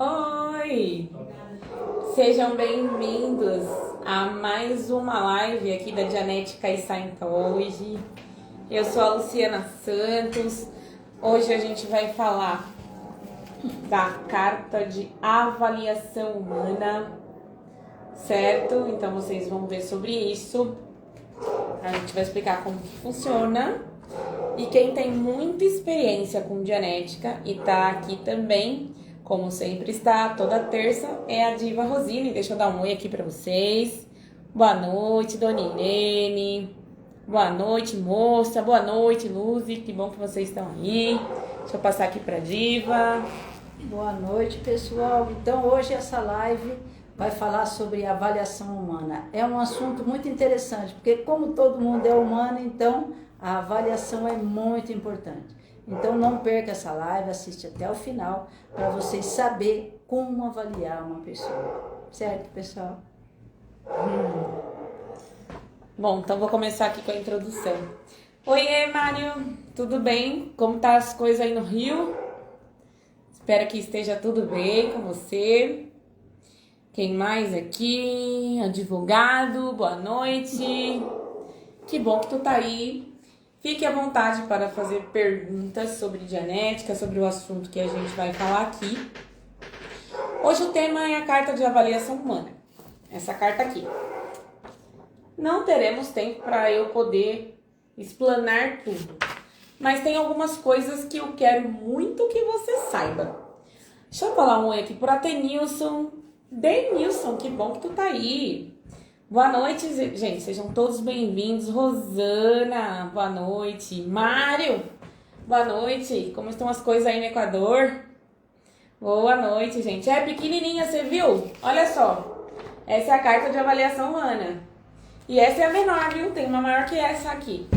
Oi! Sejam bem-vindos a mais uma live aqui da Genetica e Scientology. Eu sou a Luciana Santos. Hoje a gente vai falar da carta de avaliação humana, certo? Então vocês vão ver sobre isso. A gente vai explicar como que funciona. E quem tem muita experiência com genética e tá aqui também, como sempre está, toda terça, é a Diva Rosine. Deixa eu dar um oi aqui pra vocês. Boa noite, Dona Irene. Boa noite, moça. Boa noite, Luzi. Que bom que vocês estão aí. Deixa eu passar aqui pra Diva. Boa noite, pessoal. Então, hoje essa live vai falar sobre avaliação humana. É um assunto muito interessante, porque como todo mundo é humano, então a avaliação é muito importante. Então, não perca essa live, assiste até o final, para vocês saberem como avaliar uma pessoa. Certo, pessoal? Bom, então vou começar aqui com a introdução. Oiê, Mário. Tudo bem? Como tá as coisas aí no Rio? Espero que esteja tudo bem com você. Quem mais aqui? Advogado, boa noite. Que bom que tu tá aí. Fique à vontade para fazer perguntas sobre genética, sobre o assunto que a gente vai falar aqui. Hoje o tema é a carta de avaliação humana. Essa carta aqui. Não teremos tempo para eu poder explanar tudo. Mas tem algumas coisas que eu quero muito que você saiba. Deixa eu falar um oi aqui pro Atenilson. Denilson, que bom que tu tá aí. Boa noite, gente. Sejam todos bem-vindos. Rosana, boa noite. Mário, boa noite. Como estão as coisas aí no Equador? Boa noite, gente. É pequenininha, você viu? Olha só. Essa é a carta de avaliação humana. E essa é a menor, viu? Tem uma maior que essa aqui.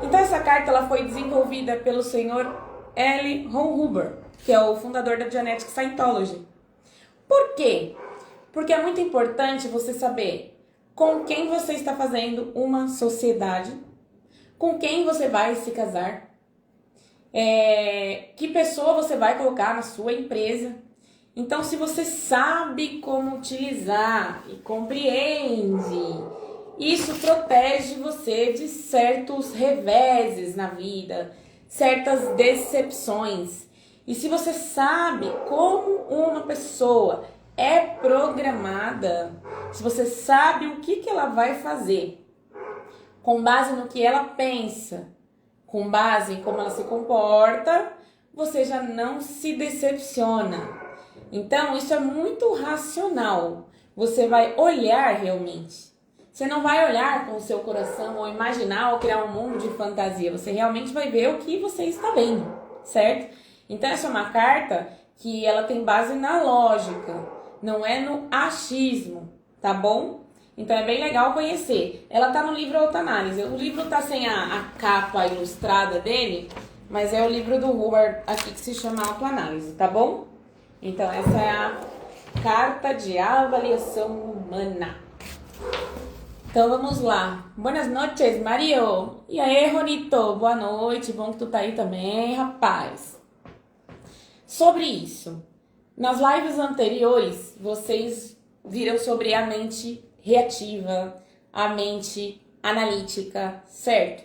Então essa carta ela foi desenvolvida pelo senhor L. Ron Hubbard, que é o fundador da Genetic Scientology. Por quê? Porque é muito importante você saber com quem você está fazendo uma sociedade, com quem você vai se casar, que pessoa você vai colocar na sua empresa. Então, se você sabe como utilizar e compreende, isso protege você de certos reveses na vida, certas decepções. E se você sabe como uma pessoa é programada, se você sabe o que ela vai fazer, com base no que ela pensa, com base em como ela se comporta, você já não se decepciona. Então, isso é muito racional. Você vai olhar realmente. Você não vai olhar com o seu coração ou imaginar ou criar um mundo de fantasia. Você realmente vai ver o que você está vendo, certo? Então, essa é uma carta que ela tem base na lógica, não é no achismo, tá bom? Então, é bem legal conhecer. Ela tá no livro Autoanálise. O livro tá sem a capa ilustrada dele, mas é o livro do Hubbard aqui que se chama Autoanálise, tá bom? Então, essa é a carta de avaliação humana. Então, vamos lá. Buenas noches, Mario. E aí, Ronito? Boa noite. Bom que tu tá aí também, rapaz. Sobre isso, nas lives anteriores, vocês viram sobre a mente reativa, a mente analítica, certo?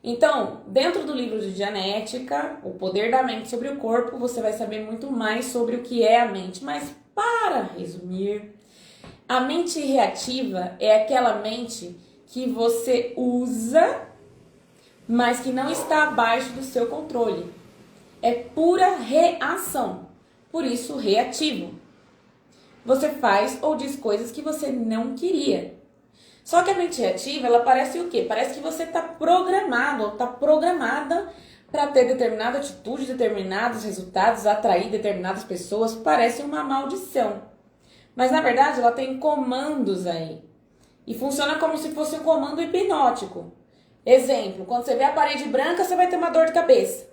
Então, dentro do livro de Genética, O Poder da Mente sobre o Corpo, você vai saber muito mais sobre o que é a mente. Mas, para resumir, a mente reativa é aquela mente que você usa, mas que não está abaixo do seu controle. É pura reação, por isso reativo. Você faz ou diz coisas que você não queria. Só que a mente reativa, ela parece o quê? Parece que você está programado ou está programada para ter determinada atitude, determinados resultados, atrair determinadas pessoas. Parece uma maldição. Mas na verdade ela tem comandos aí. E funciona como se fosse um comando hipnótico. Exemplo, quando você vê a parede branca, você vai ter uma dor de cabeça.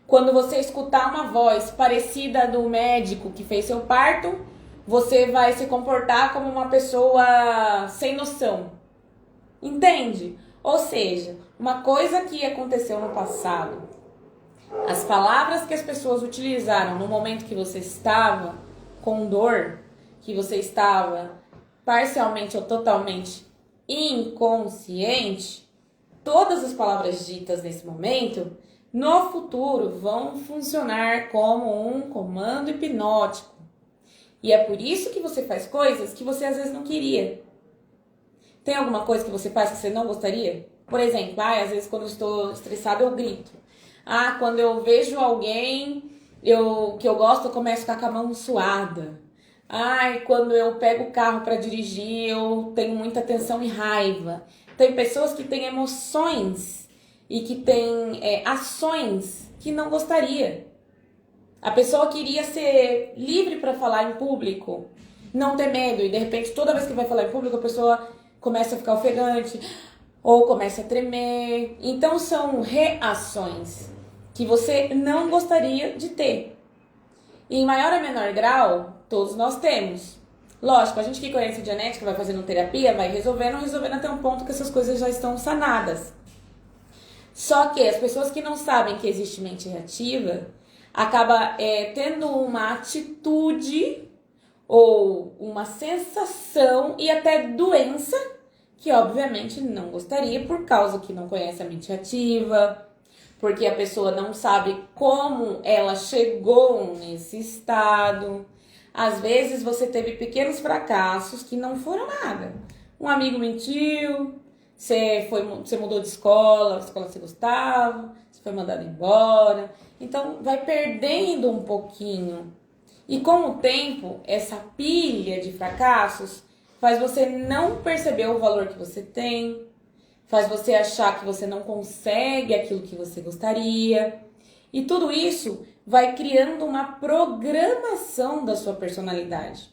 Quando você escutar uma voz parecida do médico que fez seu parto, você vai se comportar como uma pessoa sem noção. Entende? Ou seja, uma coisa que aconteceu no passado As palavras que as pessoas utilizaram no momento que você estava com dor, que você estava parcialmente ou totalmente inconsciente, todas as palavras ditas nesse momento, no futuro, vão funcionar como um comando hipnótico. E é por isso que você faz coisas que você às vezes não queria. Tem alguma coisa que você faz que você não gostaria? Por exemplo, às vezes quando eu estou estressada eu grito. Quando eu vejo alguém que eu gosto, eu começo a ficar com a mão suada. Quando eu pego o carro para dirigir, eu tenho muita tensão e raiva. Tem pessoas que têm emoções e que têm ações que não gostaria. A pessoa queria ser livre para falar em público, não ter medo, e de repente toda vez que vai falar em público a pessoa começa a ficar ofegante ou começa a tremer. Então são reações que você não gostaria de ter. E em maior ou menor grau, todos nós temos. Lógico, a gente que conhece a genética, vai fazendo terapia, vai resolvendo até um ponto que essas coisas já estão sanadas. Só que as pessoas que não sabem que existe mente reativa, acaba tendo uma atitude ou uma sensação e até doença que obviamente não gostaria, por causa que não conhece a mente ativa, porque a pessoa não sabe como ela chegou nesse estado. Às vezes você teve pequenos fracassos que não foram nada. Um amigo mentiu, você mudou de escola, a escola você gostava, você foi mandado embora. Então vai perdendo um pouquinho. E com o tempo, essa pilha de fracassos faz você não perceber o valor que você tem, faz você achar que você não consegue aquilo que você gostaria. E tudo isso vai criando uma programação da sua personalidade.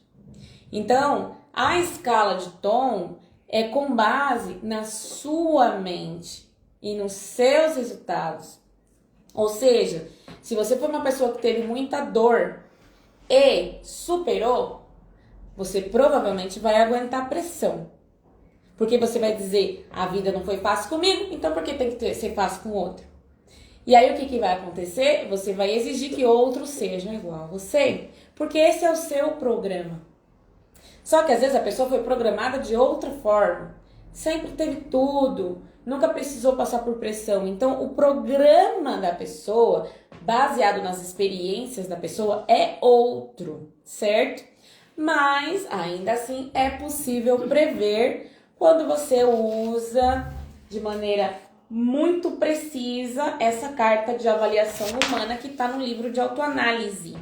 Então, a escala de tom é com base na sua mente e nos seus resultados. Ou seja, se você for uma pessoa que teve muita dor e superou, você provavelmente vai aguentar pressão. Porque você vai dizer, a vida não foi fácil comigo, então por que tem que ser fácil com o outro? E aí o que vai acontecer? Você vai exigir que outros sejam igual a você, porque esse é o seu programa. Só que às vezes a pessoa foi programada de outra forma, sempre teve tudo, nunca precisou passar por pressão. Então o programa da pessoa, baseado nas experiências da pessoa, é outro, certo? Mas ainda assim é possível prever quando você usa de maneira muito precisa essa carta de avaliação humana que está no livro de autoanálise.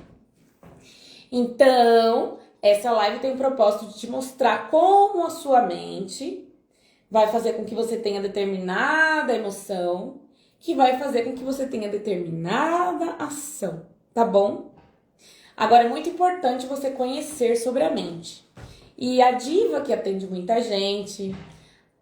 Então, essa live tem o propósito de te mostrar como a sua mente vai fazer com que você tenha determinada emoção, que vai fazer com que você tenha determinada ação, tá bom? Agora, é muito importante você conhecer sobre a mente. E a diva, que atende muita gente,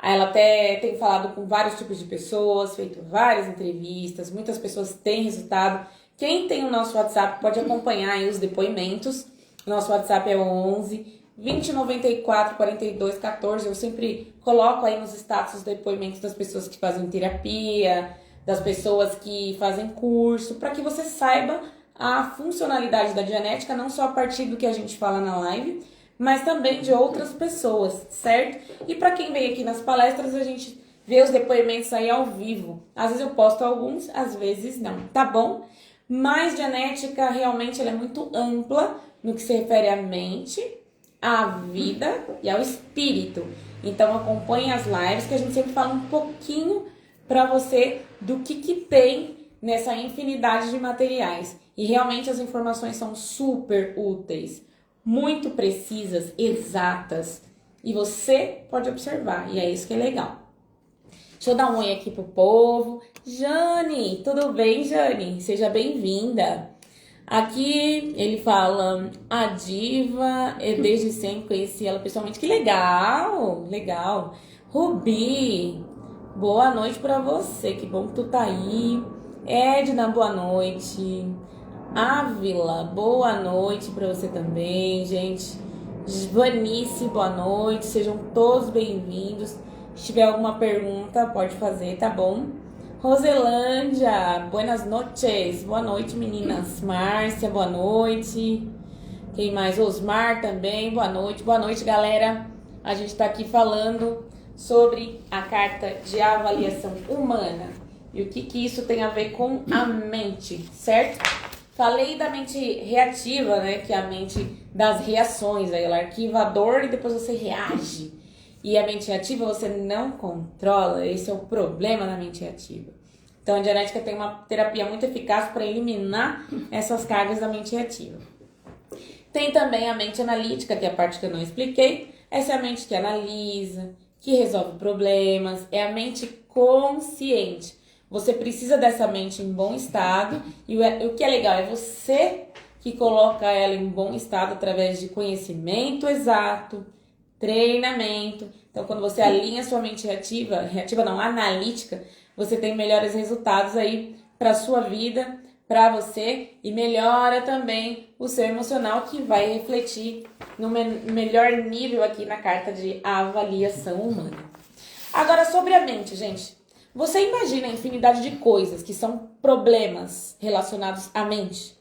ela até tem falado com vários tipos de pessoas, feito várias entrevistas, muitas pessoas têm resultado. Quem tem o nosso WhatsApp pode acompanhar aí os depoimentos. Nosso WhatsApp é 11 2094 42 14. Eu sempre coloco aí nos status os depoimentos das pessoas que fazem terapia, das pessoas que fazem curso, para que você saiba a funcionalidade da genética, não só a partir do que a gente fala na live, mas também de outras pessoas, certo? E para quem vem aqui nas palestras, a gente vê os depoimentos aí ao vivo. Às vezes eu posto alguns, às vezes não, tá bom? Mas genética realmente ela é muito ampla no que se refere à mente, à vida e ao espírito. Então acompanhe as lives que a gente sempre fala um pouquinho para você do que tem nessa infinidade de materiais. E realmente as informações são super úteis, muito precisas, exatas. E você pode observar, e é isso que é legal. Deixa eu dar um oi aqui pro povo. Jane, tudo bem, Jane? Seja bem-vinda. Aqui ele fala, a diva, eu desde sempre conheci ela pessoalmente. Que legal, legal. Rubi, boa noite pra você, que bom que tu tá aí. Edna, boa noite. Ávila, boa noite pra você também, gente. Vanice, boa noite. Sejam todos bem-vindos. Se tiver alguma pergunta, pode fazer, tá bom? Roselândia, buenas noches. Boa noite, meninas. Márcia, boa noite. Quem mais? Osmar também, boa noite. Boa noite, galera. A gente está aqui falando sobre a carta de avaliação humana e o que isso tem a ver com a mente, certo? Falei da mente reativa, né? Que é a mente das reações. Aí ela arquiva a dor e depois você reage. E a mente reativa você não controla. Esse é o problema da mente reativa. Então a Dianética tem uma terapia muito eficaz para eliminar essas cargas da mente reativa. Tem também a mente analítica, que é a parte que eu não expliquei. Essa é a mente que analisa, que resolve problemas. É a mente consciente. Você precisa dessa mente em bom estado. E o que é legal é você que coloca ela em bom estado através de conhecimento exato, treinamento. Então, quando você alinha sua mente reativa não, analítica, você tem melhores resultados aí para sua vida, para você, e melhora também o seu emocional, que vai refletir no melhor nível aqui na carta de avaliação humana. Agora, sobre a mente, gente. Você imagina a infinidade de coisas que são problemas relacionados à mente?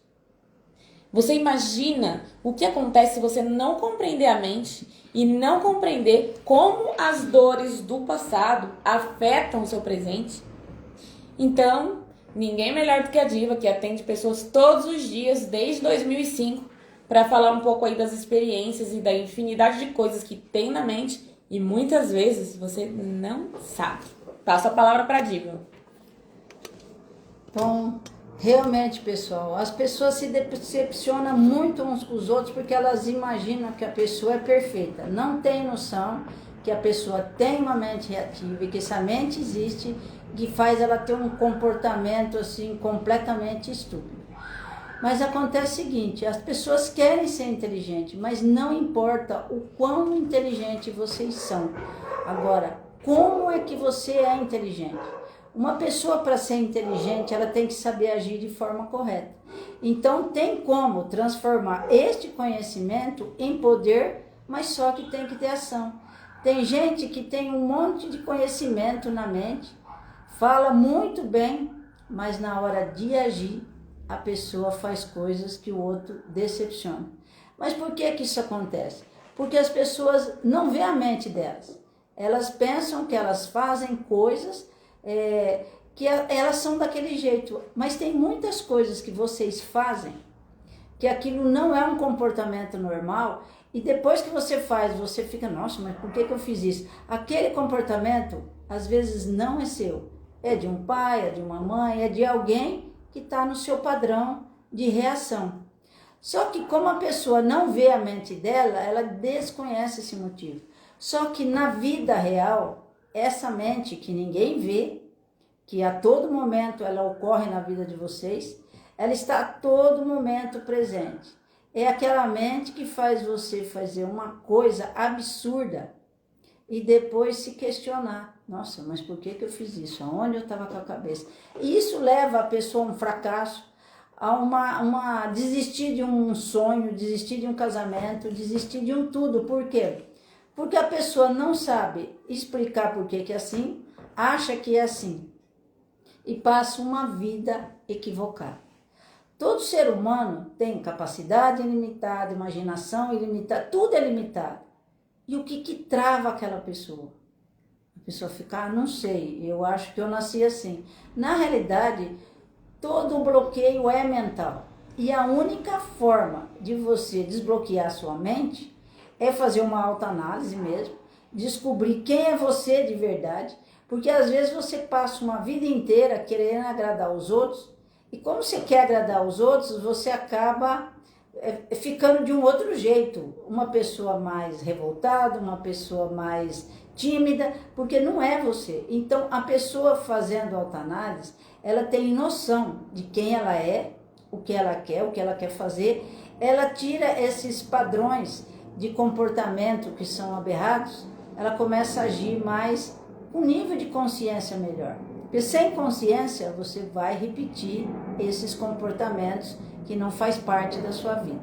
Você imagina o que acontece se você não compreender a mente e não compreender como as dores do passado afetam o seu presente? Então, ninguém melhor do que a Diva, que atende pessoas todos os dias desde 2005, para falar um pouco aí das experiências e da infinidade de coisas que tem na mente e muitas vezes você não sabe. Passo a palavra para a Diva. Bom, realmente, pessoal, as pessoas se decepcionam muito uns com os outros porque elas imaginam que a pessoa é perfeita. Não tem noção que a pessoa tem uma mente reativa e que essa mente existe, que faz ela ter um comportamento assim completamente estúpido. Mas acontece o seguinte, as pessoas querem ser inteligentes, mas não importa o quão inteligente vocês são. Agora, como é que você é inteligente? Uma pessoa, para ser inteligente, ela tem que saber agir de forma correta. Então, tem como transformar este conhecimento em poder, mas só que tem que ter ação. Tem gente que tem um monte de conhecimento na mente, fala muito bem, mas na hora de agir, a pessoa faz coisas que o outro decepciona. Mas por que isso acontece? Porque as pessoas não veem a mente delas. Elas pensam que elas fazem coisas que elas são daquele jeito. Mas tem muitas coisas que vocês fazem que aquilo não é um comportamento normal. E depois que você faz, você fica, nossa, mas por que eu fiz isso? Aquele comportamento, às vezes, não é seu. É de um pai, é de uma mãe, é de alguém que está no seu padrão de reação. Só que como a pessoa não vê a mente dela, ela desconhece esse motivo. Só que na vida real, essa mente que ninguém vê, que a todo momento ela ocorre na vida de vocês, ela está a todo momento presente. É aquela mente que faz você fazer uma coisa absurda e depois se questionar. Nossa, mas por que eu fiz isso? Aonde eu estava com a cabeça? E isso leva a pessoa a um fracasso, a desistir de um sonho, desistir de um casamento, desistir de um tudo. Por quê? Porque a pessoa não sabe explicar por que é assim, acha que é assim e passa uma vida equivocada. Todo ser humano tem capacidade ilimitada, imaginação ilimitada, tudo é limitado. E o que trava aquela pessoa? A pessoa fica, não sei, eu acho que eu nasci assim. Na realidade, todo bloqueio é mental. E a única forma de você desbloquear a sua mente é fazer uma autoanálise mesmo, descobrir quem é você de verdade, porque às vezes você passa uma vida inteira querendo agradar os outros, e como você quer agradar os outros, você acaba ficando de um outro jeito, uma pessoa mais revoltada, uma pessoa mais tímida, porque não é você. Então, a pessoa fazendo autoanálise, ela tem noção de quem ela é, o que ela quer fazer, ela tira esses padrões de comportamento que são aberrados, ela começa a agir mais com um nível de consciência melhor. Porque sem consciência, você vai repetir esses comportamentos que não faz parte da sua vida.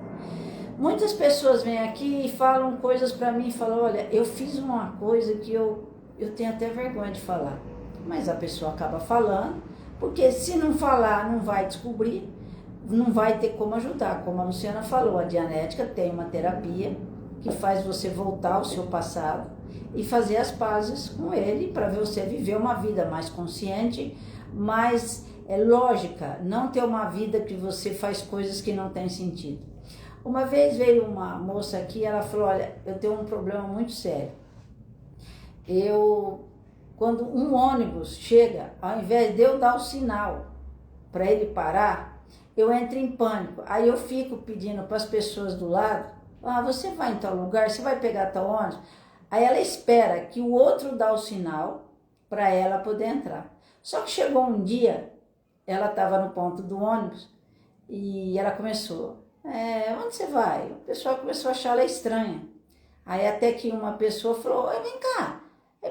Muitas pessoas vêm aqui e falam coisas para mim, falam, olha, eu fiz uma coisa que eu tenho até vergonha de falar. mas a pessoa acaba falando, porque se não falar, não vai descobrir, não vai ter como ajudar. Como a Luciana falou, a Dianética tem uma terapia que faz você voltar ao seu passado e fazer as pazes com ele para você viver uma vida mais consciente, mais lógica, não ter uma vida que você faz coisas que não tem sentido. Uma vez veio uma moça aqui, ela falou, olha, eu tenho um problema muito sério. Quando um ônibus chega, ao invés de eu dar o sinal para ele parar, eu entro em pânico. Aí eu fico pedindo para as pessoas do lado, você vai em tal lugar, você vai pegar tal ônibus? Aí ela espera que o outro dá o sinal para ela poder entrar. Só que chegou um dia, ela estava no ponto do ônibus e ela começou, onde você vai? O pessoal começou a achar ela estranha. Aí até que uma pessoa falou, vem cá,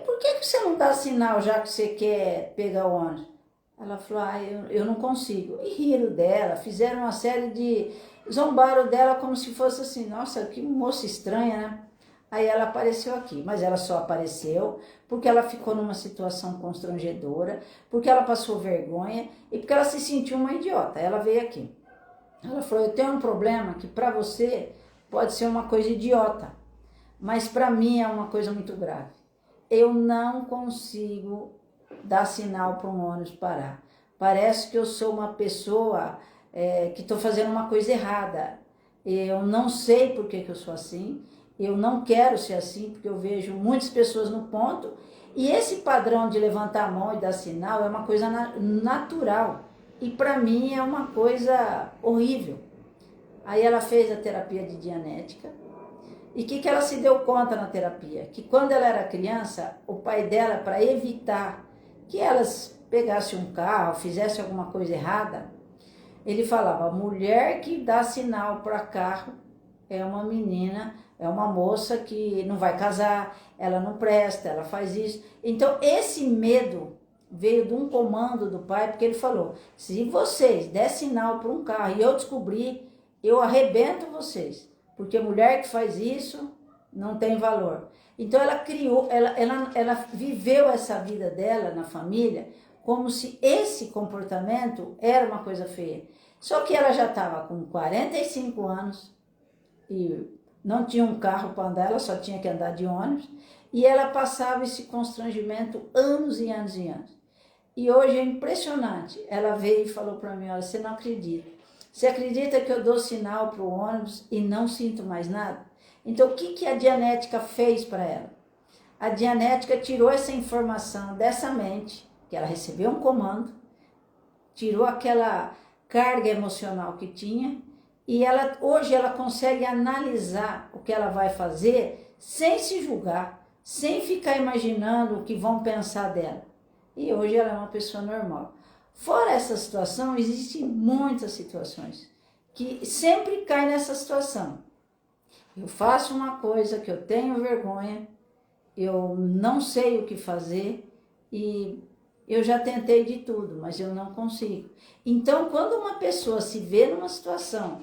por que você não dá sinal já que você quer pegar o ônibus? Ela falou, eu não consigo. E riram dela, fizeram uma série de... zombaram dela como se fosse assim, nossa, que moça estranha, né? Aí ela apareceu aqui, mas ela só apareceu porque ela ficou numa situação constrangedora, porque ela passou vergonha e porque ela se sentiu uma idiota. Ela veio aqui. Ela falou, eu tenho um problema que para você pode ser uma coisa idiota, mas para mim é uma coisa muito grave. Eu não consigo dar sinal para um ônibus parar. Parece que eu sou uma pessoa que estou fazendo uma coisa errada. Eu não sei por que eu sou assim. Eu não quero ser assim, porque eu vejo muitas pessoas no ponto. E esse padrão de levantar a mão e dar sinal é uma coisa natural. E para mim é uma coisa horrível. Aí ela fez a terapia de Dianética. E o que ela se deu conta na terapia? Que quando ela era criança, o pai dela, para evitar que elas pegassem um carro, fizessem alguma coisa errada, ele falava, mulher que dá sinal para carro é uma menina, é uma moça que não vai casar, ela não presta, ela faz isso. Então esse medo veio de um comando do pai, porque ele falou, se vocês der sinal para um carro e eu descobrir, eu arrebento vocês. Porque mulher que faz isso não tem valor. Então ela criou, ela viveu essa vida dela na família como se esse comportamento era uma coisa feia. Só que ela já estava com 45 anos e não tinha um carro para andar, ela só tinha que andar de ônibus. E ela passava esse constrangimento anos e anos e anos. E hoje é impressionante. Ela veio e falou para mim, olha, você não acredita. Você acredita que eu dou sinal para o ônibus e não sinto mais nada? Então, o que a Dianética fez para ela? A Dianética tirou essa informação dessa mente, que ela recebeu um comando, tirou aquela carga emocional que tinha, e hoje ela consegue analisar o que ela vai fazer sem se julgar, sem ficar imaginando o que vão pensar dela. E hoje ela é uma pessoa normal. Fora essa situação, existem muitas situações que sempre caem nessa situação. Eu faço uma coisa que eu tenho vergonha, eu não sei o que fazer e eu já tentei de tudo, mas eu não consigo. Então, quando uma pessoa se vê numa situação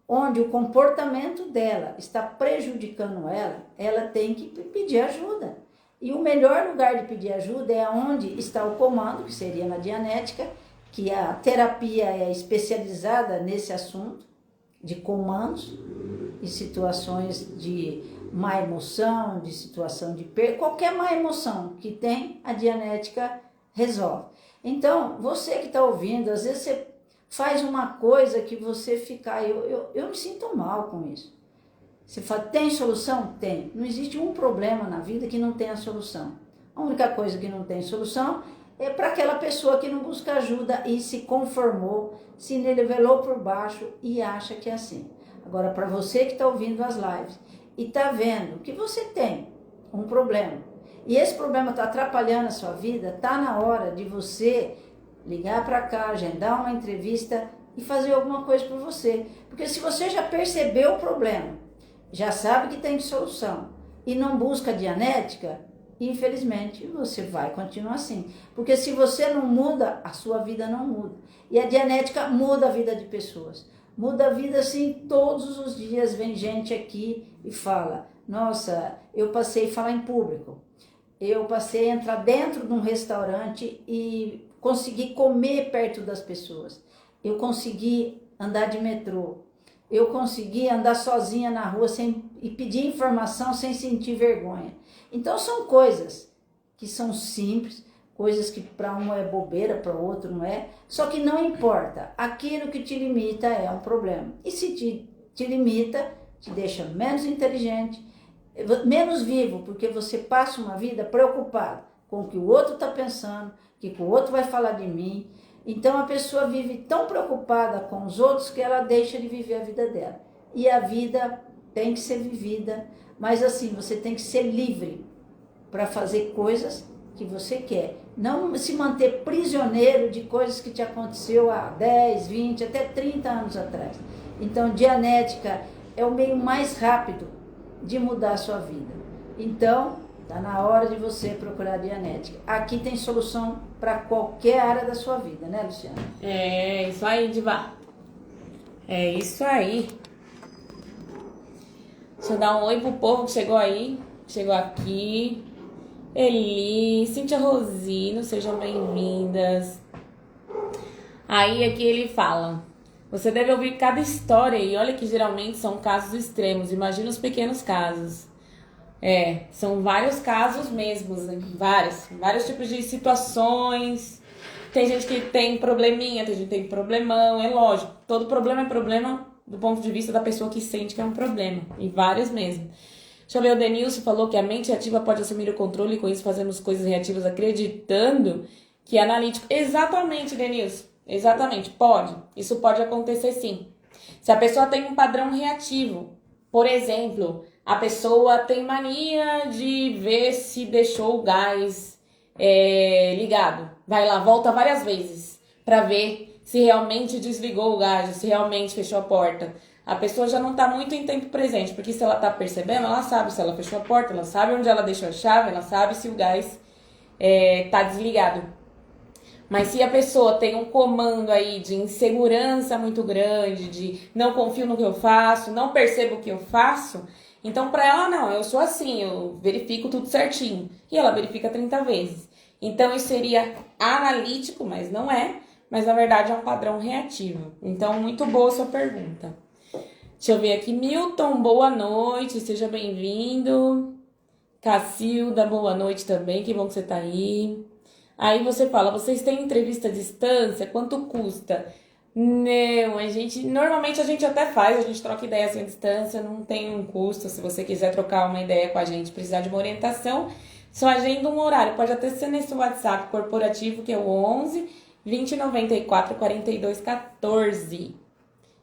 onde o comportamento dela está prejudicando ela, ela tem que pedir ajuda. E o melhor lugar de pedir ajuda é onde está o comando, que seria na Dianética, que a terapia é especializada nesse assunto, de comandos, e situações de má emoção, de situação de perda, qualquer má emoção que tem, a Dianética resolve. Então, você que está ouvindo, às vezes você faz uma coisa que você fica, eu me sinto mal com isso. Você fala, tem solução? Tem. Não existe um problema na vida que não tenha solução. A única coisa que não tem solução é para aquela pessoa que não busca ajuda e se conformou, se nivelou por baixo e acha que é assim. Agora, para você que está ouvindo as lives e está vendo que você tem um problema, e esse problema está atrapalhando a sua vida, está na hora de você ligar para cá, agendar uma entrevista e fazer alguma coisa por você. Porque se você já percebeu o problema, já sabe que tem solução e não busca Dianética, infelizmente você vai continuar assim. Porque se você não muda, a sua vida não muda. E a Dianética muda a vida de pessoas. Muda a vida assim, todos os dias vem gente aqui e fala, nossa, eu passei a falar em público. eu passei a entrar dentro de um restaurante e consegui comer perto das pessoas. Eu consegui andar de metrô. Eu consegui andar sozinha na rua e pedir informação sem sentir vergonha. Então são coisas que são simples, coisas que para um é bobeira, para o outro não é. Só que não importa, aquilo que te limita é um problema. E se te limita, te deixa menos inteligente, menos vivo, porque você passa uma vida preocupado com o que o outro está pensando, o que o outro vai falar de mim. Então a pessoa vive tão preocupada com os outros que ela deixa de viver a vida dela. E a vida tem que ser vivida, mas assim, você tem que ser livre para fazer coisas que você quer. Não se manter prisioneiro de coisas que te aconteceu há 10, 20, até 30 anos atrás. Então, Dianética é o meio mais rápido de mudar a sua vida. Então, está na hora de você procurar a Dianética. Aqui tem solução para qualquer área da sua vida, né, Luciana? É isso aí, Diva. É isso aí. Deixa eu dar um oi pro povo que chegou aí. Chegou aqui. Eli, Cíntia Rosino, sejam bem-vindas. Aí aqui ele fala: você deve ouvir cada história e olha que geralmente são casos extremos. Imagina os pequenos casos. São vários casos mesmos, né? Vários tipos de situações. Tem gente que tem probleminha, tem gente que tem problemão, é lógico. Todo problema é problema do ponto de vista da pessoa que sente que é um problema. E vários mesmo. Deixa eu ver, o Denilson falou que a mente ativa pode assumir o controle e com isso fazemos coisas reativas acreditando que é analítico. Exatamente, Denilson. Exatamente, pode. Isso pode acontecer sim. Se a pessoa tem um padrão reativo, por exemplo, a pessoa tem mania de ver se deixou o gás ligado. Vai lá, volta várias vezes para ver se realmente desligou o gás, se realmente fechou a porta. A pessoa já não está muito em tempo presente, porque se ela está percebendo, ela sabe se ela fechou a porta, ela sabe onde ela deixou a chave, ela sabe se o gás está desligado. Mas se a pessoa tem um comando aí de insegurança muito grande, de não confio no que eu faço, não percebo o que eu faço, então para ela não, eu sou assim, eu verifico tudo certinho. E ela verifica 30 vezes. Então isso seria analítico, mas não é. Mas na verdade é um padrão reativo. Então muito boa a sua pergunta. Deixa eu ver aqui, Milton, boa noite, seja bem-vindo. Cacilda, boa noite também, que bom que você tá aí. Aí você fala, vocês têm entrevista à distância? Quanto custa? Não, normalmente a gente até faz, a gente troca ideias à distância, não tem um custo. Se você quiser trocar uma ideia com a gente, precisar de uma orientação, só agenda um horário. Pode até ser nesse WhatsApp corporativo, que é o 11 20 94 42 14.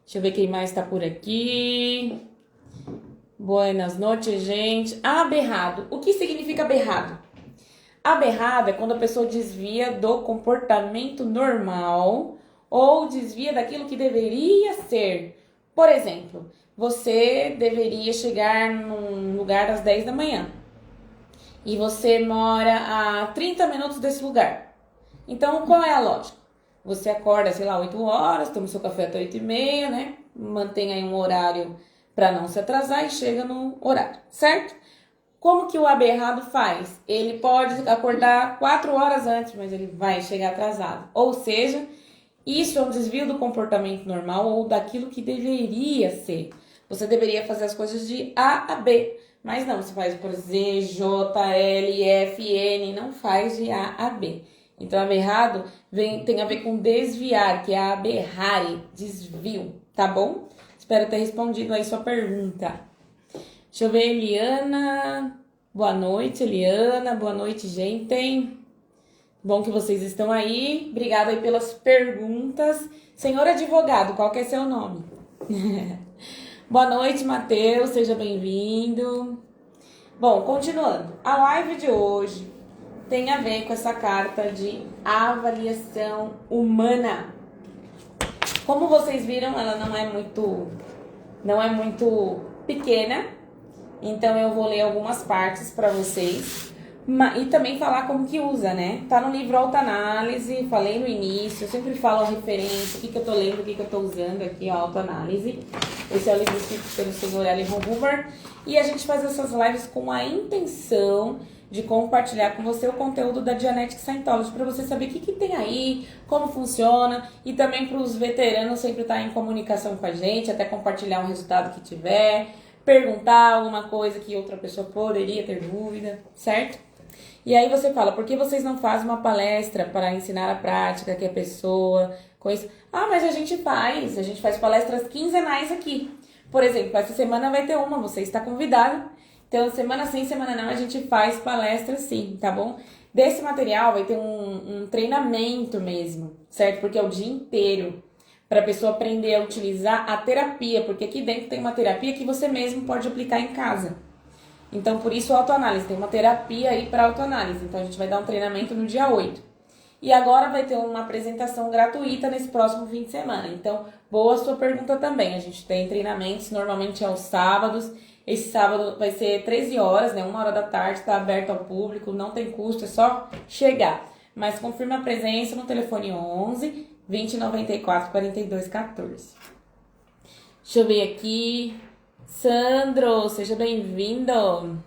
Deixa eu ver quem mais tá por aqui. Buenas noites, gente. Aberrado. O que significa aberrado? Aberrado é quando a pessoa desvia do comportamento normal ou desvia daquilo que deveria ser. Por exemplo, você deveria chegar num lugar às 10 da manhã e você mora a 30 minutos desse lugar. Então, qual é a lógica? Você acorda, sei lá, 8 horas, toma seu café até 8h30, né? Mantém aí um horário para não se atrasar e chega no horário, certo? Como que o aberrado faz? Ele pode acordar 4 horas antes, mas ele vai chegar atrasado. Ou seja, isso é um desvio do comportamento normal ou daquilo que deveria ser. Você deveria fazer as coisas de A a B, mas não, você faz por Z, J, L, F, N, não faz de A a B. Então, aberrado tem a ver com desviar, que é aberrare, desvio, tá bom? Espero ter respondido aí sua pergunta. Deixa eu ver, Eliana. Boa noite, Eliana. Boa noite, gente. Bom que vocês estão aí. Obrigada aí pelas perguntas. Senhor advogado, qual que é seu nome? Boa noite, Matheus. Seja bem-vindo. Bom, continuando. A live de hoje tem a ver com essa carta de avaliação humana. Como vocês viram, ela não é muito pequena. Então eu vou ler algumas partes para vocês e também falar como que usa, né? Tá no livro Autoanálise, falei no início, eu sempre falo a referência, o que eu tô lendo, o que eu tô usando aqui, ó, Autoanálise. Esse é o livro escrito pelo Sr. L. Ron Hubbard. E a gente faz essas lives com a intenção de compartilhar com você o conteúdo da Dianetic Scientology, para você saber o que tem aí, como funciona, e também para os veteranos sempre estar em comunicação com a gente, até compartilhar um resultado que tiver, perguntar alguma coisa que outra pessoa poderia ter dúvida, certo? E aí você fala, por que vocês não fazem uma palestra para ensinar a prática que a pessoa... Coisa... Ah, mas a gente faz palestras quinzenais aqui. Por exemplo, essa semana vai ter uma, você está convidado. Então, semana sim, semana não, a gente faz palestra sim, tá bom? Desse material vai ter um treinamento mesmo, certo? Porque é o dia inteiro para a pessoa aprender a utilizar a terapia, porque aqui dentro tem uma terapia que você mesmo pode aplicar em casa. Então, por isso, autoanálise. Tem uma terapia aí para autoanálise. Então, a gente vai dar um treinamento no dia 8. E agora vai ter uma apresentação gratuita nesse próximo fim de semana. Então, boa sua pergunta também. A gente tem treinamentos, normalmente aos sábados. Esse sábado vai ser 13 horas, né? 1 hora da tarde, está aberto ao público, não tem custo, é só chegar. Mas confirma a presença no telefone 11 20 94 42 14. Deixa eu ver aqui. Sandro, seja bem-vindo.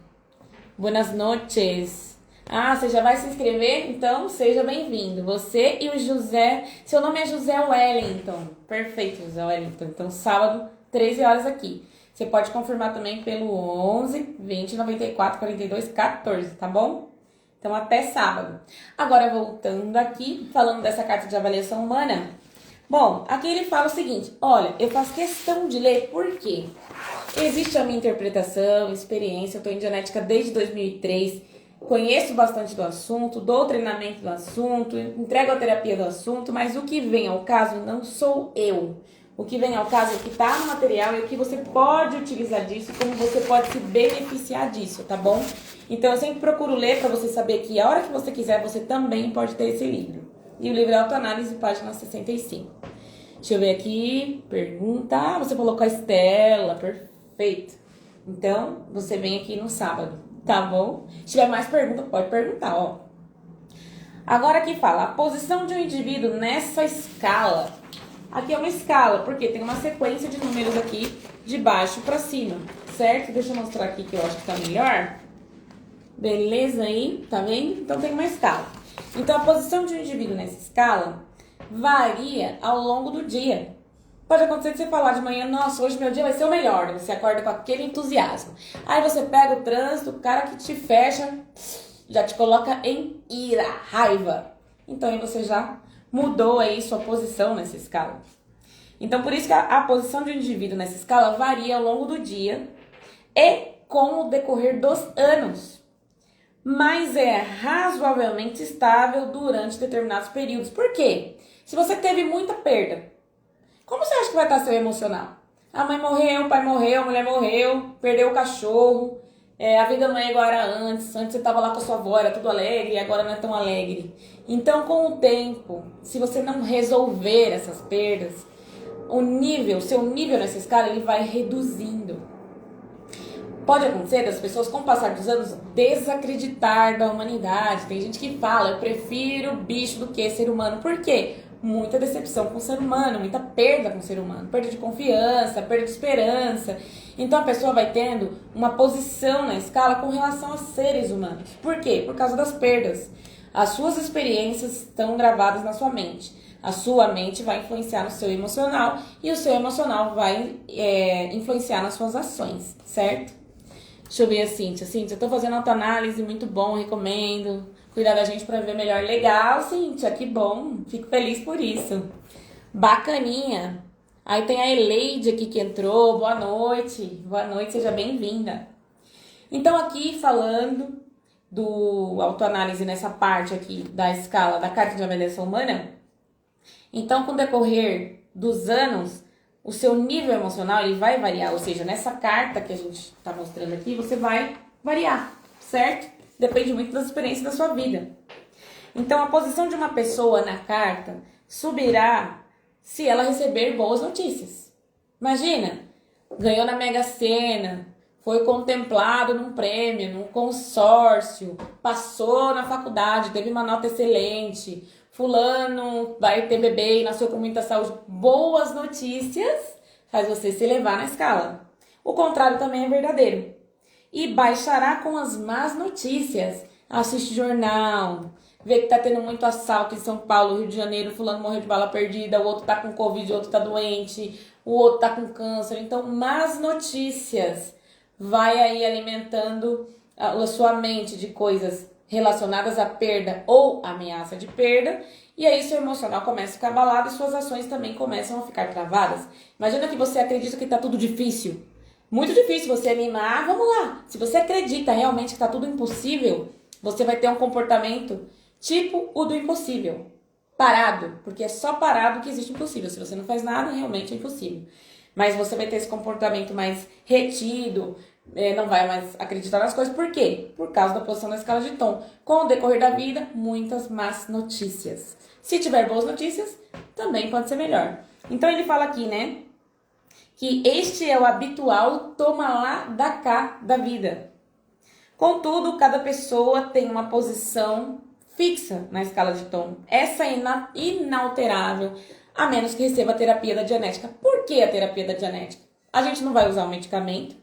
Buenas noches. Ah, você já vai se inscrever? Então, seja bem-vindo. Você e o José. Seu nome é José Wellington. Perfeito, José Wellington. Então, sábado, 13 horas aqui. Você pode confirmar também pelo 11 20 94 42 14, tá bom? Então, até sábado. Agora, voltando aqui, falando dessa carta de avaliação humana. Bom, aqui ele fala o seguinte. Olha, eu faço questão de ler por quê? Existe a minha interpretação, experiência. Eu tô em Dianética desde 2003. Conheço bastante do assunto, dou treinamento do assunto, entrego a terapia do assunto, mas o que vem ao caso não sou eu. O que vem ao caso é o que está no material e o que você pode utilizar disso, como você pode se beneficiar disso, tá bom? Então eu sempre procuro ler para você saber que a hora que você quiser, você também pode ter esse livro. E o livro é Autoanálise, página 65. Deixa eu ver aqui, pergunta. Ah, você falou com a Estela, perfeito. Então, você vem aqui no sábado. Tá bom? Se tiver mais pergunta, pode perguntar, ó. Agora aqui fala, a posição de um indivíduo nessa escala. Aqui é uma escala, porque tem uma sequência de números aqui, de baixo pra cima, certo? Deixa eu mostrar aqui que eu acho que tá melhor. Beleza aí? Tá vendo? Então tem uma escala. Então a posição de um indivíduo nessa escala varia ao longo do dia. Pode acontecer de você falar de manhã, nossa, hoje meu dia vai ser o melhor. Você acorda com aquele entusiasmo. Aí você pega o trânsito, o cara que te fecha, já te coloca em ira, raiva. Então aí você já mudou aí sua posição nessa escala. Então por isso que a posição de um indivíduo nessa escala varia ao longo do dia e com o decorrer dos anos. Mas é razoavelmente estável durante determinados períodos. Por quê? Se você teve muita perda, como você acha que vai estar seu emocional? A mãe morreu, o pai morreu, a mulher morreu, perdeu o cachorro, a vida não é igual era antes. Antes você estava lá com a sua avó, era tudo alegre, e agora não é tão alegre. Então, com o tempo, se você não resolver essas perdas, seu nível nessa escala, ele vai reduzindo. Pode acontecer das pessoas, com o passar dos anos, desacreditar da humanidade. Tem gente que fala, eu prefiro bicho do que ser humano. Por quê? Muita decepção com o ser humano, muita perda com o ser humano, perda de confiança, perda de esperança. Então a pessoa vai tendo uma posição na escala com relação a seres humanos. Por quê? Por causa das perdas. As suas experiências estão gravadas na sua mente. A sua mente vai influenciar no seu emocional e o seu emocional vai influenciar nas suas ações, certo? Deixa eu ver a Cíntia. Cíntia, eu tô fazendo autoanálise, muito bom, recomendo. Cuidar da gente pra ver melhor. Legal, Cíntia, que bom. Fico feliz por isso. Bacaninha. Aí tem a Eleide aqui que entrou. Boa noite. Boa noite, seja bem-vinda. Então aqui falando do autoanálise nessa parte aqui da escala da carta de avaliação humana. Então com o decorrer dos anos, o seu nível emocional ele vai variar. Ou seja, nessa carta que a gente tá mostrando aqui, você vai variar, certo? Depende muito das experiências da sua vida. Então, a posição de uma pessoa na carta subirá se ela receber boas notícias. Imagina, ganhou na Mega Sena, foi contemplado num prêmio, num consórcio, passou na faculdade, teve uma nota excelente, fulano vai ter bebê e nasceu com muita saúde. Boas notícias faz você se elevar na escala. O contrário também é verdadeiro. E baixará com as más notícias assiste jornal, vê que tá tendo muito assalto em São Paulo, Rio de Janeiro, fulano morreu de bala perdida, o outro tá com Covid, o outro tá doente, o outro tá com câncer. Então, más notícias vai aí alimentando a sua mente de coisas relacionadas à perda ou ameaça de perda, e aí seu emocional começa a ficar abalado e suas ações também começam a ficar travadas. Imagina que você acredita que tá tudo difícil. Muito difícil você animar, vamos lá. Se você acredita realmente que tá tudo impossível, você vai ter um comportamento tipo o do impossível. Parado, porque é só parado que existe impossível. Se você não faz nada, realmente é impossível. Mas você vai ter esse comportamento mais retido, não vai mais acreditar nas coisas. Por quê? Por causa da posição da escala de tom. Com o decorrer da vida, muitas más notícias. Se tiver boas notícias, também pode ser melhor. Então ele fala aqui, né? Que este é o habitual toma lá da cá da vida. Contudo, cada pessoa tem uma posição fixa na escala de tom. Essa é inalterável, a menos que receba a terapia da Dianética. Por que a terapia da Dianética? A gente não vai usar o medicamento.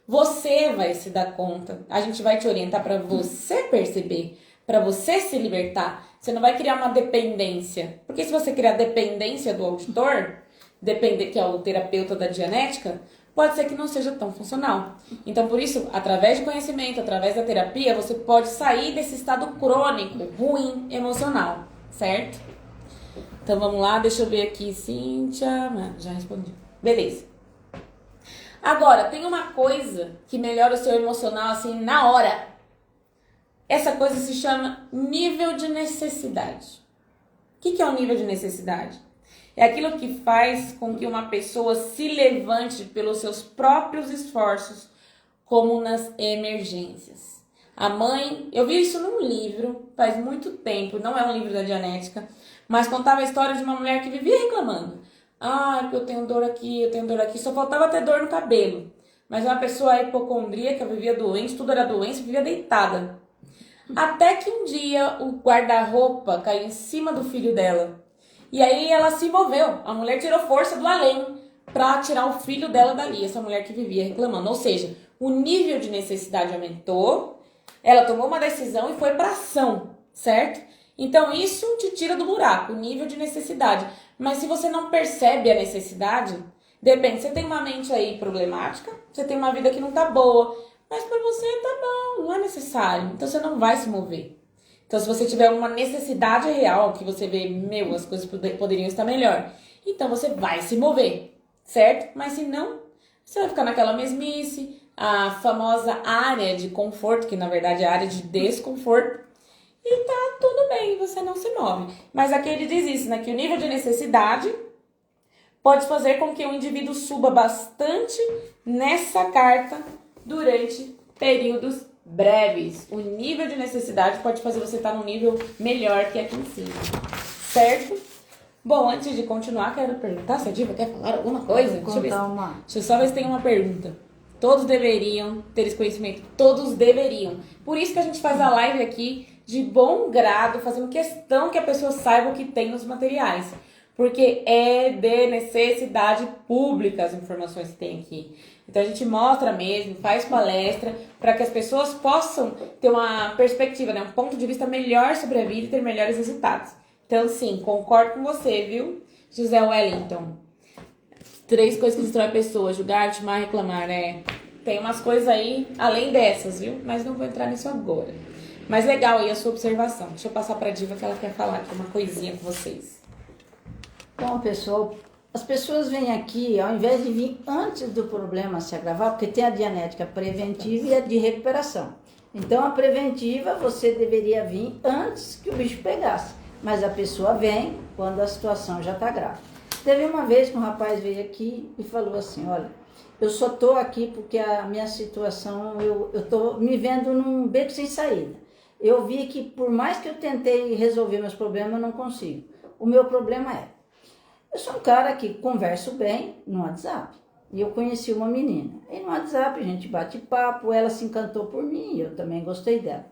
Você vai se dar conta. A gente vai te orientar para você perceber, para você se libertar. Você não vai criar uma dependência. Porque se você criar dependência do auditor, que é o terapeuta da Dianética, pode ser que não seja tão funcional. Então, por isso, através de conhecimento, através da terapia, você pode sair desse estado crônico, ruim, emocional, certo? Então, vamos lá, deixa eu ver aqui, Cíntia. Já respondi. Beleza. Agora, tem uma coisa que melhora o seu emocional, assim, na hora. Essa coisa se chama nível de necessidade. O que é o nível de necessidade? É aquilo que faz com que uma pessoa se levante pelos seus próprios esforços, como nas emergências. A mãe, eu vi isso num livro, faz muito tempo, não é um livro da Dianética, mas contava a história de uma mulher que vivia reclamando. Porque eu tenho dor aqui, só faltava ter dor no cabelo. Mas uma pessoa hipocondríaca, vivia doente, tudo era doença, vivia deitada. Até que um dia o guarda-roupa caiu em cima do filho dela. E aí ela se moveu, a mulher tirou força do além para tirar o filho dela dali, essa mulher que vivia reclamando. Ou seja, o nível de necessidade aumentou, ela tomou uma decisão e foi para ação, certo? Então isso te tira do buraco, o nível de necessidade. Mas se você não percebe a necessidade, depende, você tem uma mente aí problemática, você tem uma vida que não tá boa, mas para você tá bom, não é necessário, então você não vai se mover. Então, se você tiver uma necessidade real, que você vê, as coisas poderiam estar melhor, então você vai se mover, certo? Mas se não, você vai ficar naquela mesmice, a famosa área de conforto, que na verdade é a área de desconforto, e tá tudo bem, você não se move. Mas aqui ele diz isso, né? Que o nível de necessidade pode fazer com que o indivíduo suba bastante nessa carta durante períodos breves. O nível de necessidade pode fazer você estar num nível melhor que aqui em cima, certo? Bom, antes de continuar, quero perguntar se a Diva quer falar alguma coisa. Deixa eu só ver se tem uma pergunta. Todos deveriam ter esse conhecimento. Todos deveriam. Por isso que a gente faz a live aqui de bom grado, fazendo questão que a pessoa saiba o que tem nos materiais. Porque é de necessidade pública as informações que tem aqui. Então a gente mostra mesmo, faz palestra, para que as pessoas possam ter uma perspectiva, né? Um ponto de vista melhor sobre a vida e ter melhores resultados. Então sim, concordo com você, viu, José Wellington? 3 coisas que destrói a pessoa: julgar, ultimar, reclamar, né? Tem umas coisas aí, além dessas, viu? Mas não vou entrar nisso agora. Mas legal aí a sua observação. Deixa eu passar para a Diva que ela quer falar aqui uma coisinha com vocês. Bom, pessoal, as pessoas vêm aqui, ao invés de vir antes do problema se agravar, porque tem a dianética preventiva e a de recuperação. Então, a preventiva você deveria vir antes que o bicho pegasse, mas a pessoa vem quando a situação já está grave. Teve uma vez que um rapaz veio aqui e falou assim: olha, eu só estou aqui porque a minha situação, eu estou me vendo num beco sem saída. Eu vi que por mais que eu tentei resolver meus problemas, eu não consigo. O meu problema eu sou um cara que converso bem no WhatsApp. E eu conheci uma menina. E no WhatsApp a gente bate papo, ela se encantou por mim e eu também gostei dela.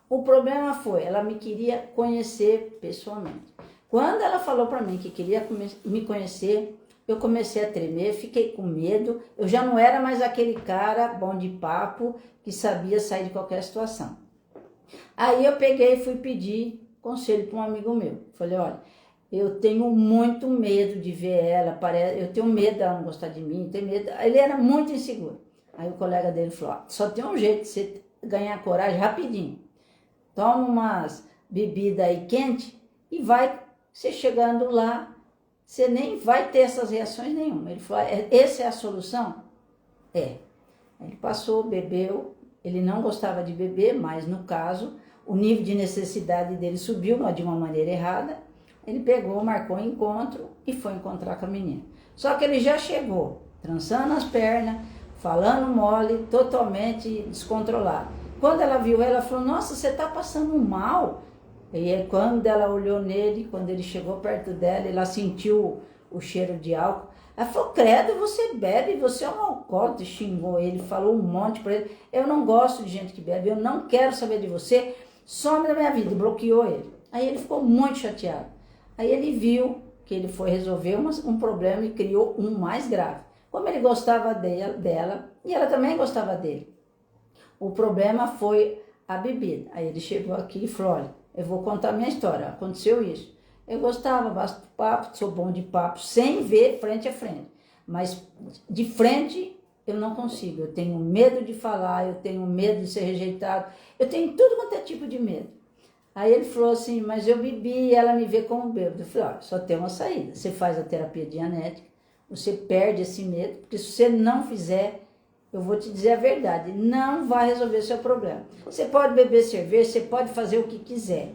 O problema foi, ela me queria conhecer pessoalmente. Quando ela falou para mim que queria me conhecer, eu comecei a tremer, fiquei com medo. Eu já não era mais aquele cara bom de papo que sabia sair de qualquer situação. Aí eu peguei e fui pedir conselho para um amigo meu. Falei, olha, eu tenho muito medo de ver ela, eu tenho medo dela não gostar de mim, tenho medo. Ele era muito inseguro. Aí o colega dele falou, só tem um jeito de você ganhar coragem rapidinho. Toma umas bebidas aí quente e vai, você chegando lá, você nem vai ter essas reações nenhuma. Ele falou, essa é a solução? É. Ele passou, bebeu, ele não gostava de beber, mas no caso, o nível de necessidade dele subiu, mas de uma maneira errada. Ele pegou, marcou um encontro e foi encontrar com a menina. Só que ele já chegou, trançando as pernas, falando mole, totalmente descontrolado. Quando ela viu ela falou, nossa, você tá passando mal. E aí, quando ela olhou nele, quando ele chegou perto dela, ela sentiu o cheiro de álcool. Ela falou, credo, você bebe, você é um alcoólatra, xingou ele, falou um monte pra ele. Eu não gosto de gente que bebe, eu não quero saber de você, some da minha vida, bloqueou ele. Aí ele ficou muito chateado. Aí ele viu que ele foi resolver um problema e criou um mais grave. Como ele gostava dela e ela também gostava dele. O problema foi a bebida. Aí ele chegou aqui e falou, olha, eu vou contar minha história, aconteceu isso. Eu gostava bastante de papo, sou bom de papo, sem ver frente a frente. Mas de frente eu não consigo, eu tenho medo de falar, eu tenho medo de ser rejeitado, eu tenho tudo quanto é tipo de medo. Aí ele falou assim, mas eu bebi e ela me vê como bêbado. Eu falei, olha, só tem uma saída, você faz a terapia dianética, você perde esse medo, porque se você não fizer, eu vou te dizer a verdade, não vai resolver o seu problema. Você pode beber cerveja, você pode fazer o que quiser.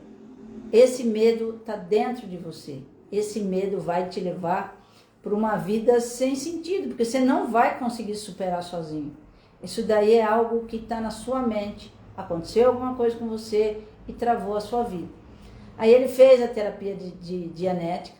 Esse medo está dentro de você. Esse medo vai te levar para uma vida sem sentido, porque você não vai conseguir superar sozinho. Isso daí é algo que está na sua mente. Aconteceu alguma coisa com você e travou a sua vida. Aí ele fez a terapia de dianética,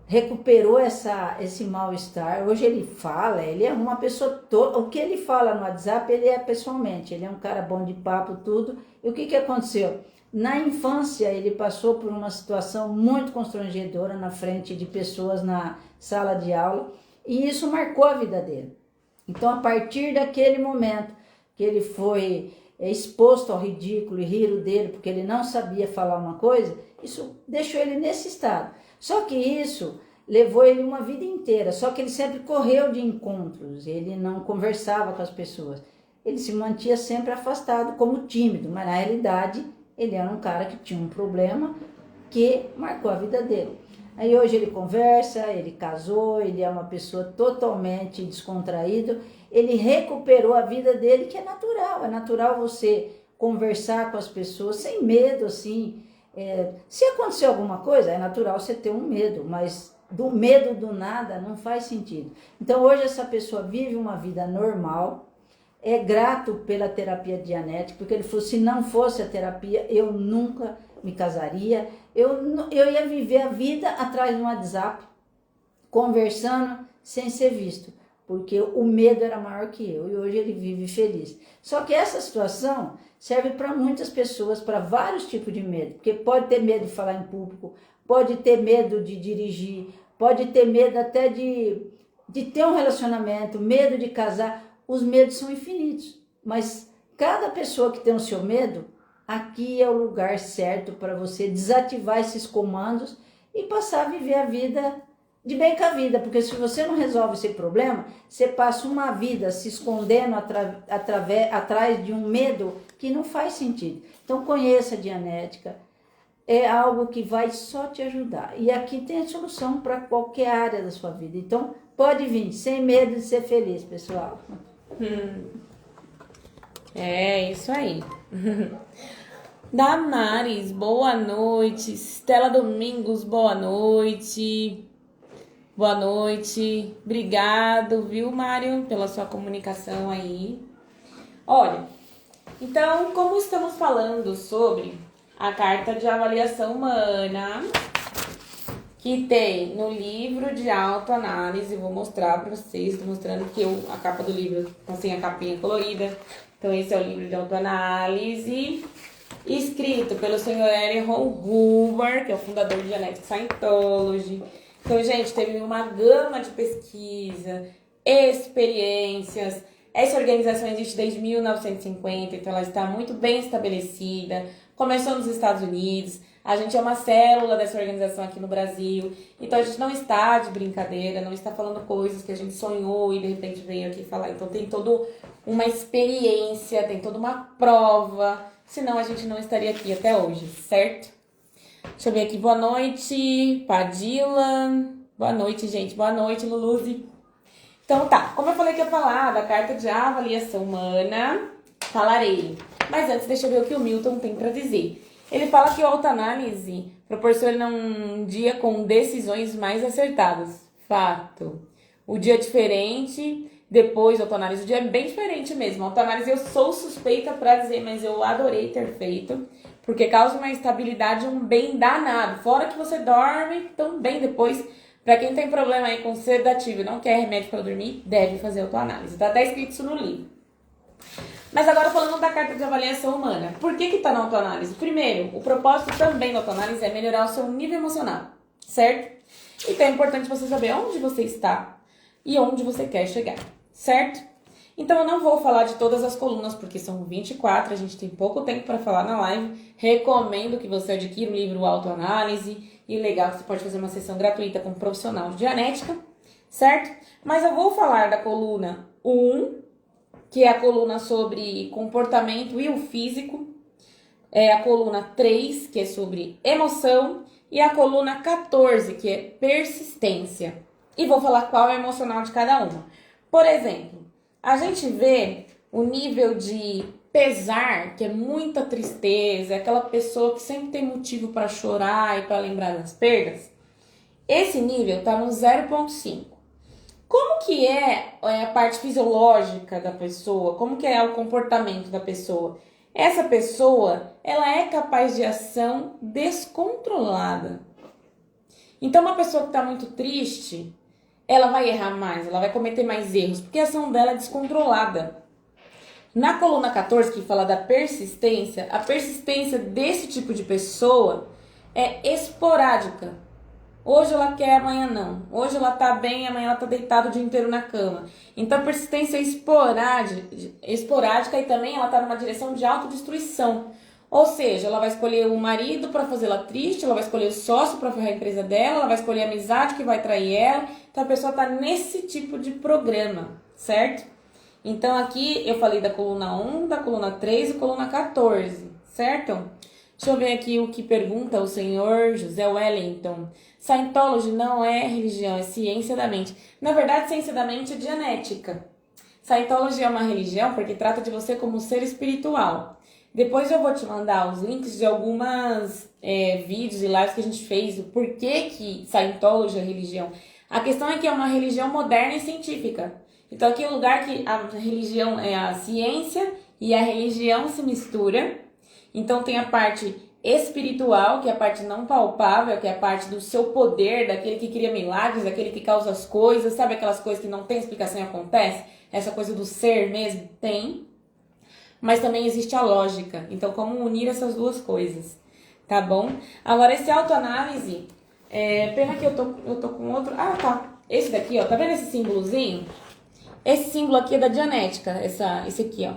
recuperou esse mal-estar. Hoje ele fala, ele é uma pessoa o que ele fala no WhatsApp, ele é pessoalmente, ele é um cara bom de papo, tudo. E o que aconteceu? Na infância, ele passou por uma situação muito constrangedora na frente de pessoas na sala de aula, e isso marcou a vida dele. Então, a partir daquele momento que ele foi exposto ao ridículo e riram dele, porque ele não sabia falar uma coisa, isso deixou ele nesse estado. Só que isso levou ele uma vida inteira, só que ele sempre correu de encontros, ele não conversava com as pessoas, ele se mantinha sempre afastado como tímido, mas na realidade ele era um cara que tinha um problema que marcou a vida dele. Aí hoje ele conversa, ele casou, ele é uma pessoa totalmente descontraída, ele recuperou a vida dele, que é natural você conversar com as pessoas sem medo, assim. Se acontecer alguma coisa, é natural você ter um medo, mas do medo do nada não faz sentido. Então hoje essa pessoa vive uma vida normal, é grato pela terapia dianética, porque ele falou, se não fosse a terapia, eu nunca me casaria, eu ia viver a vida atrás de um WhatsApp, conversando sem ser visto, porque o medo era maior que eu, e hoje ele vive feliz. Só que essa situação serve para muitas pessoas, para vários tipos de medo, porque pode ter medo de falar em público, pode ter medo de dirigir, pode ter medo até de ter um relacionamento, medo de casar. Os medos são infinitos, mas cada pessoa que tem o seu medo, aqui é o lugar certo para você desativar esses comandos e passar a viver a vida de bem com a vida, porque se você não resolve esse problema, você passa uma vida se escondendo atrás de um medo que não faz sentido. Então conheça a Dianética, é algo que vai só te ajudar. E aqui tem a solução para qualquer área da sua vida. Então pode vir, sem medo de ser feliz, pessoal. É isso aí. Damares, boa noite. Estela Domingos, boa noite. Boa noite. Obrigado, viu, Mário, pela sua comunicação aí. Olha, então, como estamos falando sobre a carta de avaliação humana, que tem no livro de autoanálise, vou mostrar para vocês, estou mostrando que a capa do livro tá sem a capinha colorida. Então esse é o livro de autoanálise, escrito pelo Sr. Eric Huber, que é o fundador de Genetic Scientology. Então, gente, teve uma gama de pesquisa, experiências, Essa organização existe desde 1950, então ela está muito bem estabelecida. Começou nos Estados Unidos, a gente é uma célula dessa organização aqui no Brasil. Então a gente não está de brincadeira, não está falando coisas que a gente sonhou e de repente veio aqui falar. Então tem toda uma experiência, tem toda uma prova, senão a gente não estaria aqui até hoje, certo? Deixa eu ver aqui, boa noite, Padila. Boa noite, gente, boa noite, Luluzi. Então tá, como eu falei que ia falar da carta de avaliação humana, falarei. Mas antes, deixa eu ver o que o Milton tem para dizer. Ele fala que a autoanálise proporciona um dia com decisões mais acertadas. Fato. O dia é diferente, depois da autoanálise, o dia é bem diferente mesmo. A autoanálise eu sou suspeita para dizer, mas eu adorei ter feito, porque causa uma estabilidade, um bem danado. Fora que você dorme tão bem depois. Para quem tem problema aí com sedativo e não quer remédio para dormir, deve fazer autoanálise. Tá até escrito isso no livro. Mas agora falando da carta de avaliação humana. Por que tá na autoanálise? Primeiro, o propósito também da autoanálise é melhorar o seu nível emocional, certo? Então é importante você saber onde você está e onde você quer chegar, certo? Então eu não vou falar de todas as colunas, porque são 24, a gente tem pouco tempo para falar na live. Recomendo que você adquira o livro Autoanálise. E legal que você pode fazer uma sessão gratuita com um profissional de dianética, certo? Mas eu vou falar da coluna 1, que é a coluna sobre comportamento e o físico. É a coluna 3, que é sobre emoção. E a coluna 14, que é persistência. E vou falar qual é o emocional de cada uma. Por exemplo, a gente vê o nível de pesar, que é muita tristeza, é aquela pessoa que sempre tem motivo para chorar e para lembrar das perdas. Esse nível está no 0,5. Como que é a parte fisiológica da pessoa? Como que é o comportamento da pessoa? Essa pessoa, ela é capaz de ação descontrolada. Então, uma pessoa que está muito triste, ela vai errar mais, ela vai cometer mais erros, porque a ação dela é descontrolada. Na coluna 14, que fala da persistência, a persistência desse tipo de pessoa é esporádica. Hoje ela quer, amanhã não. Hoje ela tá bem, amanhã ela tá deitada o dia inteiro na cama. Então a persistência é esporádica e também ela tá numa direção de autodestruição. Ou seja, ela vai escolher o marido para fazê-la triste, ela vai escolher o sócio para ferrar a empresa dela, ela vai escolher a amizade que vai trair ela. Então a pessoa tá nesse tipo de programa, certo? Então aqui eu falei da coluna 1, da coluna 3 e coluna 14, certo? Deixa eu ver aqui o que pergunta o senhor José Wellington. Scientology não é religião, é ciência da mente. Na verdade, ciência da mente é dianética. Scientology é uma religião porque trata de você como um ser espiritual. Depois eu vou te mandar os links de algumas vídeos e lives que a gente fez do porquê que Scientology é religião. A questão é que é uma religião moderna e científica. Então aqui é um lugar que a religião é a ciência e a religião se mistura. Então tem a parte espiritual, que é a parte não palpável, que é a parte do seu poder, daquele que cria milagres, daquele que causa as coisas, sabe aquelas coisas que não tem explicação e acontece? Essa coisa do ser mesmo? Tem. Mas também existe a lógica. Então como unir essas duas coisas? Tá bom? Agora esse autoanálise, pena que eu tô com outro... Ah, tá. Esse daqui, ó, tá vendo esse símbolozinho? Esse símbolo aqui é da Dianética, esse aqui, ó.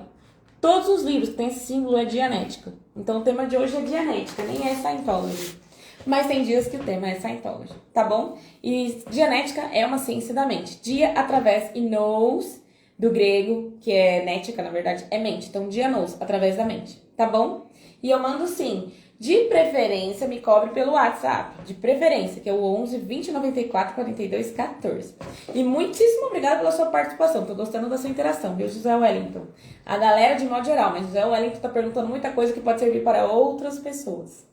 Todos os livros que tem esse símbolo é Dianética. Então o tema de hoje é Dianética, nem é Scientology. Mas tem dias que o tema é Scientology, tá bom? E Dianética é uma ciência da mente. Dia através e nous, do grego, que é nética, na verdade, é mente. Então dia nous, através da mente, tá bom? E eu mando sim. De preferência, me cobre pelo WhatsApp. De preferência, que é o 11 20 94 42 14. E muitíssimo obrigada pela sua participação. Tô gostando da sua interação, viu, José Wellington? A galera de modo geral, mas José Wellington tá perguntando muita coisa que pode servir para outras pessoas.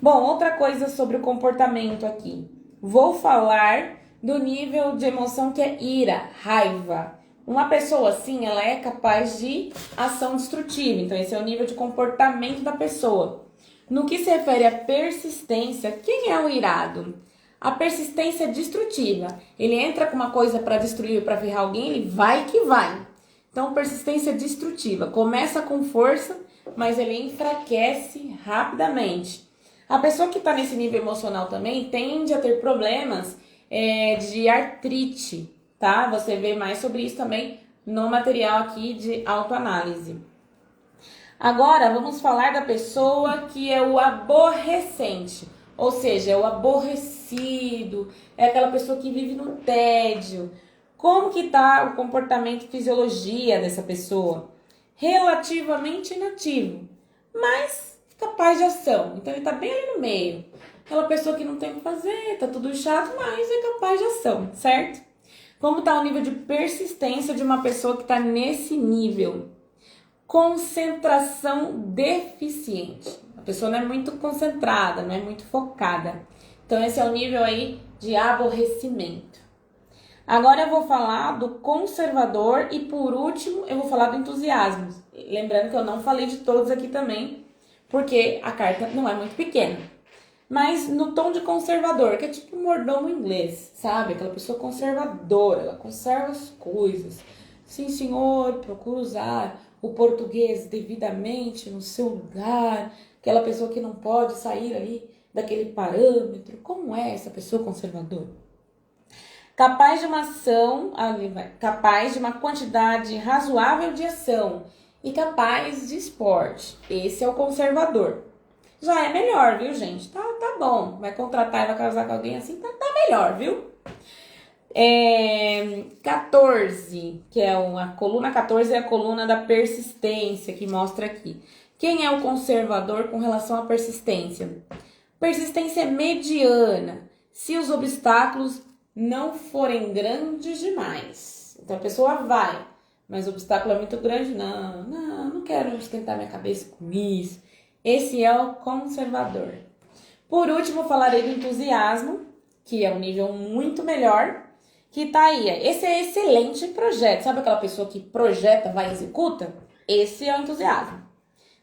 Bom, outra coisa sobre o comportamento aqui. Vou falar do nível de emoção que é ira, raiva. Uma pessoa assim, ela é capaz de ação destrutiva. Então, esse é o nível de comportamento da pessoa. No que se refere à persistência, quem é o irado? A persistência é destrutiva. Ele entra com uma coisa para destruir, para ferrar alguém, ele vai que vai. Então, persistência destrutiva. Começa com força, mas ele enfraquece rapidamente. A pessoa que está nesse nível emocional também tende a ter problemas de artrite, tá? Você vê mais sobre isso também no material aqui de autoanálise. Agora, vamos falar da pessoa que é o aborrecente, ou seja, é o aborrecido, é aquela pessoa que vive no tédio. Como que tá o comportamento e fisiologia dessa pessoa? Relativamente inativo, mas capaz de ação. Então, ele tá bem ali no meio. Aquela pessoa que não tem o que fazer, tá tudo chato, mas é capaz de ação, certo? Como tá o nível de persistência de uma pessoa que tá nesse nível? Concentração deficiente. A pessoa não é muito concentrada, não é muito focada. Então, esse é o nível aí de aborrecimento. Agora eu vou falar do conservador e, por último, eu vou falar do entusiasmo. Lembrando que eu não falei de todos aqui também, porque a carta não é muito pequena. Mas no tom de conservador, que é tipo um mordomo inglês, sabe? Aquela pessoa conservadora, ela conserva as coisas. Sim, senhor, procura usar o português devidamente no seu lugar. Aquela pessoa que não pode sair ali daquele parâmetro. Como é essa pessoa conservadora? Capaz de uma ação, capaz de uma quantidade razoável de ação e capaz de esporte. Esse é o conservador. Já é melhor, viu, gente? Tá bom. Vai contratar e vai casar com alguém assim, tá melhor, viu? 14, que é a coluna 14 é a coluna da persistência, que mostra aqui. Quem é o conservador com relação à persistência? Persistência mediana, se os obstáculos não forem grandes demais. Então a pessoa vai, mas o obstáculo é muito grande, não quero esquentar minha cabeça com isso. Esse é o conservador. Por último, falarei do entusiasmo, que é um nível muito melhor, que tá aí. Esse é excelente projeto. Sabe aquela pessoa que projeta, vai e executa? Esse é o entusiasmo.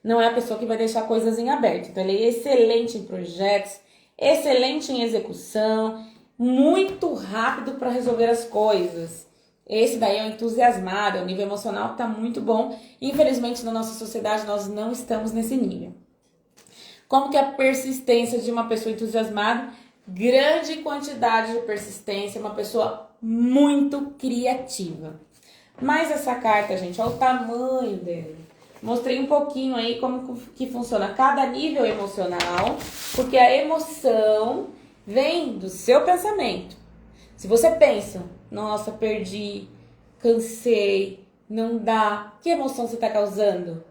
Não é a pessoa que vai deixar coisas em aberto. Então, ele é excelente em projetos, excelente em execução, muito rápido para resolver as coisas. Esse daí é o entusiasmado, é o nível emocional que tá muito bom. Infelizmente, na nossa sociedade, nós não estamos nesse nível. Como que é a persistência de uma pessoa entusiasmada? Grande quantidade de persistência, uma pessoa muito criativa. Mas essa carta, gente, olha o tamanho dela. Mostrei um pouquinho aí como que funciona cada nível emocional, porque a emoção vem do seu pensamento. Se você pensa, nossa, perdi, cansei, não dá, que emoção você está causando?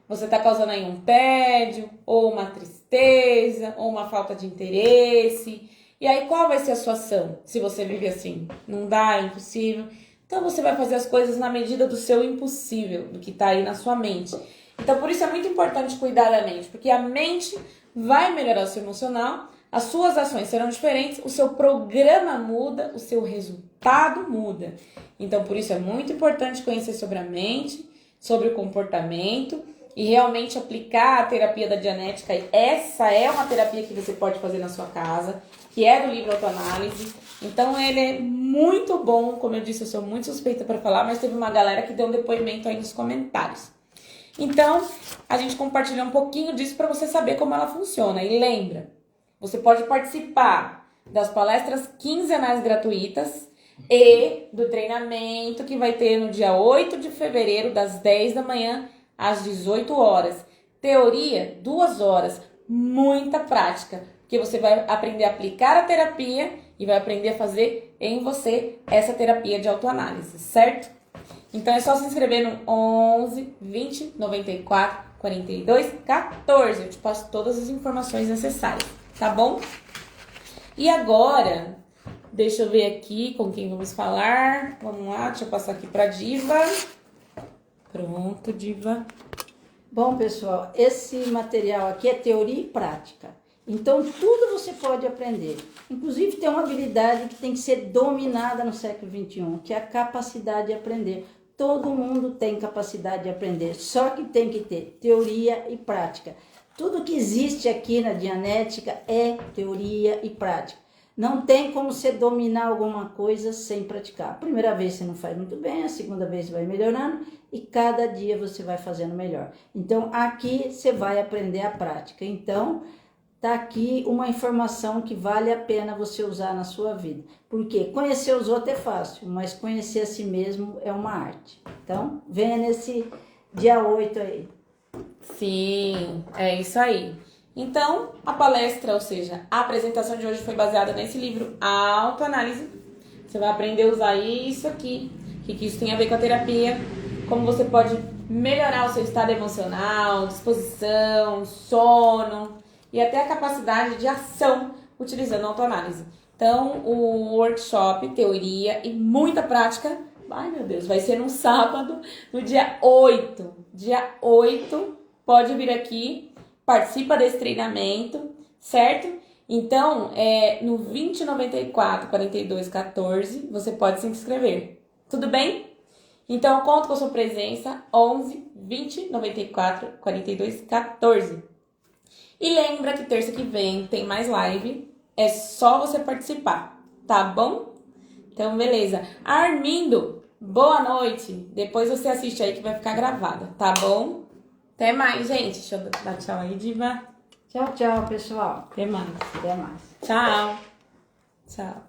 Você está causando aí um tédio, ou uma tristeza, ou uma falta de interesse. E aí qual vai ser a sua ação se você vive assim? Não dá, é impossível. Então você vai fazer as coisas na medida do seu impossível, do que está aí na sua mente. Então por isso é muito importante cuidar da mente, porque a mente vai melhorar o seu emocional, as suas ações serão diferentes, o seu programa muda, o seu resultado muda. Então por isso é muito importante conhecer sobre a mente, sobre o comportamento, e realmente aplicar a terapia da Dianética. Essa é uma terapia que você pode fazer na sua casa, que é do livro Autoanálise. Então ele é muito bom, como eu disse, eu sou muito suspeita para falar, mas teve uma galera que deu um depoimento aí nos comentários. Então, a gente compartilhou um pouquinho disso para você saber como ela funciona. E lembra, você pode participar das palestras quinzenais gratuitas e do treinamento que vai ter no dia 8 de fevereiro, das 10 da manhã às 18 horas. Teoria, 2 horas. Muita prática, porque você vai aprender a aplicar a terapia e vai aprender a fazer em você essa terapia de autoanálise, certo? Então é só se inscrever no 11 20 94 42 14. Eu te passo todas as informações necessárias, tá bom? E agora, deixa eu ver aqui com quem vamos falar. Vamos lá, deixa eu passar aqui pra Diva. Pronto, Diva. Bom, pessoal, esse material aqui é teoria e prática. Então, tudo você pode aprender. Inclusive, tem uma habilidade que tem que ser dominada no século XXI, que é a capacidade de aprender. Todo mundo tem capacidade de aprender, só que tem que ter teoria e prática. Tudo que existe aqui na Dianética é teoria e prática. Não tem como você dominar alguma coisa sem praticar. A primeira vez você não faz muito bem, a segunda vez você vai melhorando e cada dia você vai fazendo melhor. Então, aqui você vai aprender a prática. Então, tá aqui uma informação que vale a pena você usar na sua vida. Porque conhecer os outros é fácil, mas conhecer a si mesmo é uma arte. Então, venha nesse dia 8 aí. Sim, é isso aí. Então, a palestra, ou seja, a apresentação de hoje foi baseada nesse livro, Autoanálise. Você vai aprender a usar isso aqui, que isso tem a ver com a terapia, como você pode melhorar o seu estado emocional, disposição, sono e até a capacidade de ação utilizando a autoanálise. Então, o workshop, teoria e muita prática, ai meu Deus, vai ser no sábado, no dia 8. Dia 8, pode vir aqui, participa desse treinamento, certo? Então, no 2094 42 14, você pode se inscrever. Tudo bem? Então, eu conto com a sua presença, 11 20 94 42 14. E lembra que terça que vem tem mais live, é só você participar, tá bom? Então, beleza. Armindo, boa noite. Depois você assiste aí que vai ficar gravada, tá bom? Até mais, gente. Deixa eu dar tchau aí, Diva. Tchau, tchau, pessoal. Até mais. Até mais. Tchau. Tchau.